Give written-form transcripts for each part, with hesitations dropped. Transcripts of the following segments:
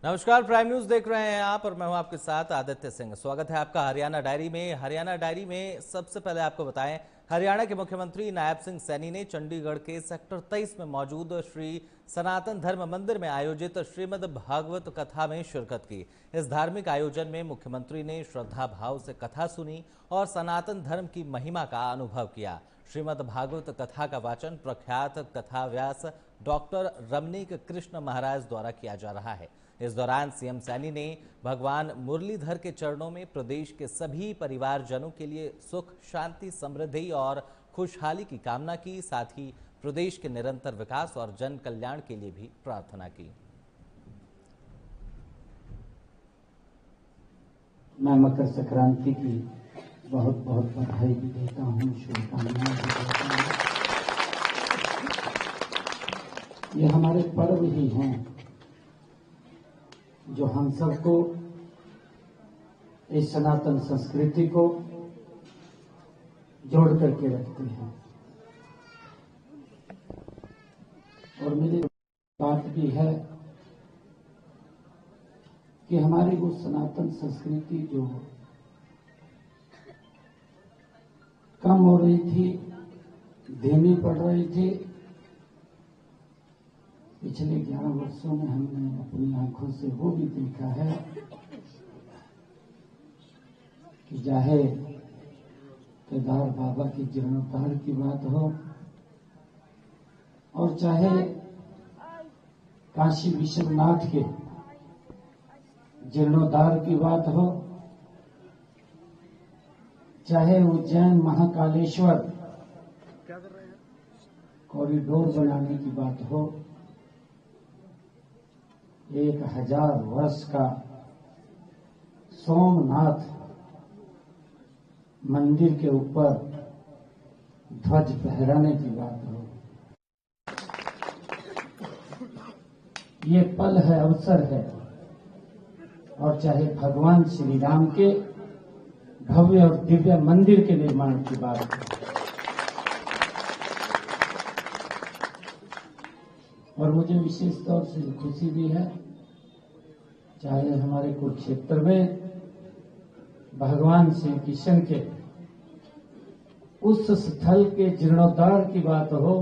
नमस्कार, prime news देख रहे हैं आप और मैं हूं आपके साथ आदित्य सिंह। स्वागत है आपका हरियाणा डायरी में। हरियाणा डायरी में सबसे पहले आपको बताएं, हरियाणा के मुख्यमंत्री नायब सिंह सैनी ने चंडीगढ़ के सेक्टर 23 में मौजूद श्री सनातन धर्म मंदिर में आयोजित श्रीमद् भागवत कथा में शिरकत की। इस धार्मिक आयोजन में मुख्यमंत्री ने श्रद्धा भाव से कथा सुनी और सनातन धर्म की महिमा का अनुभव किया। श्रीमद् भागवत कथा का वाचन प्रख्यात कथा व्यास डॉक्टर रमनीक कृष्ण महाराज द्वारा किया जा रहा है। इस दौरान सीएम सैनी ने भगवान मुरलीधर के चरणों में प्रदेश के सभी परिवारजनों के लिए सुख, शांति, समृद्धि और खुशहाली की कामना की। साथ ही प्रदेश के निरंतर विकास और जन कल्याण के लिए भी प्रार्थना की। मैं मकर संक्रांति की बहुत बहुत बधाई भी देता हूँ, शुभकामनाएं भी देता हूँ। ये हमारे पर्व ही हैं जो हम सबको इस सनातन संस्कृति को जोड़ करके रखते हैं। और मेरी बात भी है कि हमारी वो सनातन संस्कृति जो कम हो रही थी, धीमी पड़ रही थी, पिछले 11 वर्षों में हमने अपनी आंखों से वो भी देखा है कि चाहे केदार बाबा की जीर्णोद्धार की बात हो और चाहे काशी विश्वनाथ के जीर्णोद्धार की बात हो, चाहे उज्जैन महाकालेश्वर कॉरिडोर बनाने की बात हो, 1000 वर्ष का सोमनाथ मंदिर के ऊपर ध्वज फहराने की बात हो, ये पल है, अवसर है। और चाहे भगवान श्री राम के भव्य और दिव्य मंदिर के निर्माण की बात हो, और मुझे विशेष तौर से खुशी भी है, चाहे हमारे कुरुक्षेत्र में भगवान श्री कृष्ण के उस स्थल के जीर्णोद्धार की बात हो,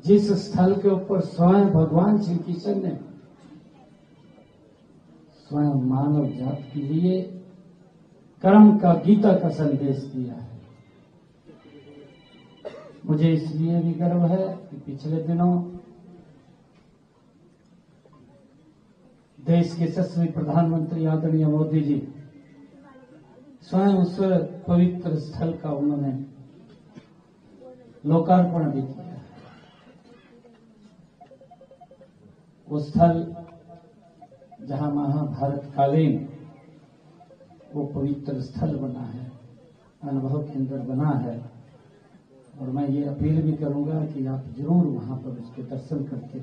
जिस स्थल के ऊपर स्वयं भगवान श्री कृष्ण ने स्वयं मानव जात के लिए कर्म का, गीता का संदेश दिया है। मुझे इसलिए भी गर्व है कि पिछले दिनों देश के यशस्वी प्रधानमंत्री आदरणीय मोदी जी स्वयं उस पवित्र स्थल का उन्होंने लोकार्पण भी किया। वो स्थल जहां महाभारत कालीन वो पवित्र स्थल बना है, अनुभव केंद्र बना है। और मैं ये अपील भी करूंगा कि आप जरूर वहां पर उसके दर्शन करके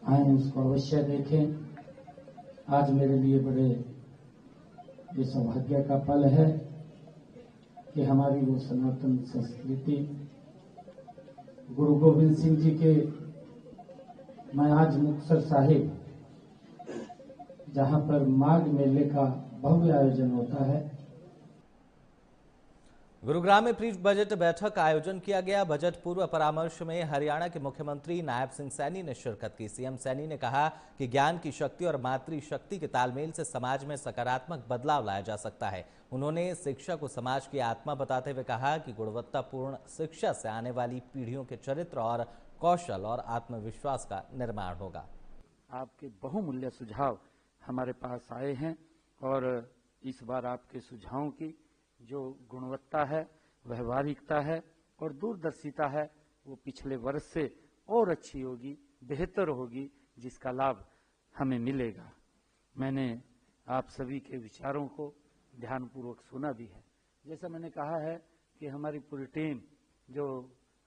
आए, उसको अवश्य देखें। आज मेरे लिए बड़े ये सौभाग्य का पल है कि हमारी वो सनातन संस्कृति गुरु गोविंद सिंह जी के, मैं आज मुक्तसर साहिब जहां पर माघ मेले का भव्य आयोजन होता है, गुरुग्राम में प्री बजट बैठक का आयोजन किया गया। बजट पूर्व परामर्श में हरियाणा के मुख्यमंत्री नायब सिंह सैनी ने शिरकत की। सीएम सैनी ने कहा कि ज्ञान की शक्ति और मातृशक्ति के तालमेल से समाज में सकारात्मक बदलाव लाया जा सकता है। उन्होंने शिक्षा को समाज की आत्मा बताते हुए कहा कि गुणवत्तापूर्ण शिक्षा से आने वाली पीढ़ियों के चरित्र और कौशल और आत्मविश्वास का निर्माण होगा। आपके बहुमूल्य सुझाव हमारे पास आए हैं और इस बार आपके सुझावों की जो गुणवत्ता है, व्यवहारिकता है और दूरदर्शिता है, वो पिछले वर्ष से और अच्छी होगी, बेहतर होगी, जिसका लाभ हमें मिलेगा। मैंने आप सभी के विचारों को ध्यानपूर्वक सुना भी है। जैसा मैंने कहा है कि हमारी पूरी टीम, जो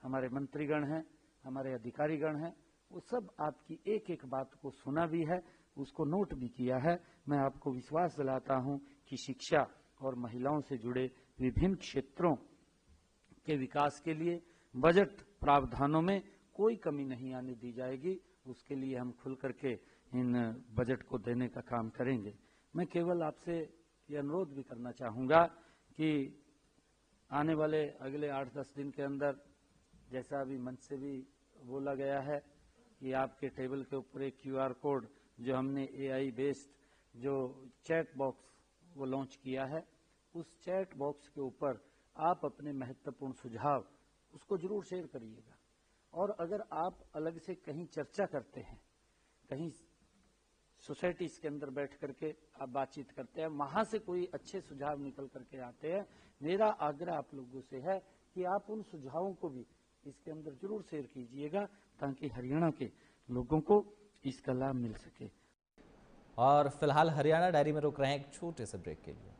हमारे मंत्रीगण हैं, हमारे अधिकारीगण हैं, वो सब आपकी एक एक बात को सुना भी है, उसको नोट भी किया है। मैं आपको विश्वास दिलाता हूं कि शिक्षा और महिलाओं से जुड़े विभिन्न क्षेत्रों के विकास के लिए बजट प्रावधानों में कोई कमी नहीं आने दी जाएगी। उसके लिए हम खुल करके इन बजट को देने का काम करेंगे। मैं केवल आपसे ये अनुरोध भी करना चाहूँगा कि आने वाले अगले 8-10 दिन के अंदर, जैसा अभी मंच से भी बोला गया है कि आपके टेबल के ऊपर एक QR कोड जो हमने AI बेस्ड जो चैट बॉक्स वो लॉन्च किया है, उस चैट बॉक्स के ऊपर आप अपने महत्वपूर्ण सुझाव उसको जरूर शेयर करिएगा। और अगर आप अलग से कहीं चर्चा करते हैं, कहीं सोसाइटीज के अंदर बैठ करके आप बातचीत करते हैं, वहां से कोई अच्छे सुझाव निकल करके आते हैं, मेरा आग्रह आप लोगों से है कि आप उन सुझावों को भी इसके अंदर जरूर शेयर कीजिएगा ताकि हरियाणा के लोगों को इसका लाभ मिल सके। और फिलहाल हरियाणा डायरी में रुक रहे हैं एक छोटे से ब्रेक के लिए।